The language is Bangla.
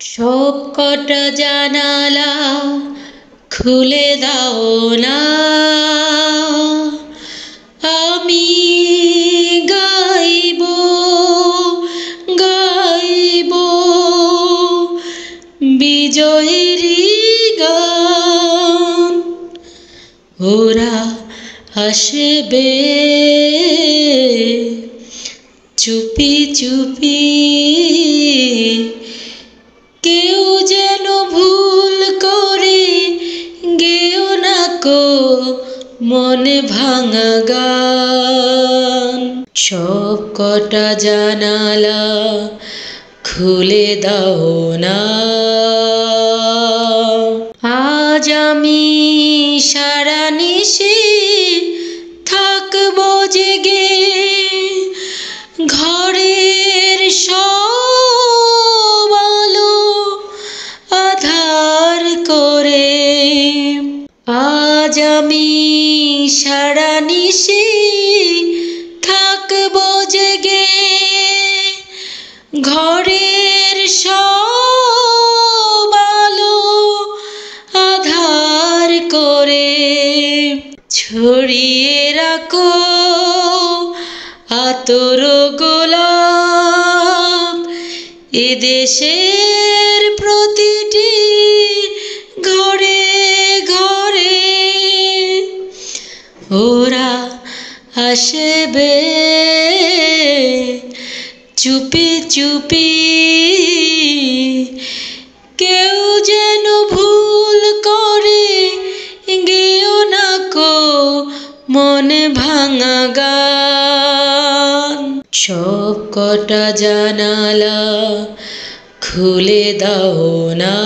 সব কটা জানালা খুলে দাও না, আমি গাইব গাইব বিজয়েরই গান। ওরা আসবে চুপি চুপি, কেউ যেন ভুল করে গেও না কো মনে ভাঙা গান। সব কটা জানালা খুলে দাও না, আজ আমি সারা নিশি থাকবো জেগে, ঘরের সব আলো আধার করে। আজ আমি সারা নিশি থাকবো জেগে, ঘরের সব আলো আধার করে। ছড়িয়ে রাখো আতর গোলাপ এদেশের প্রতিটি ঘরে ঘরে। ওরা আসবে চুপি চুপি, কেউ যেন ভুল করে গেও না কো মনে ভাঙা গান। সব কটা জানালা খুলে দাও না।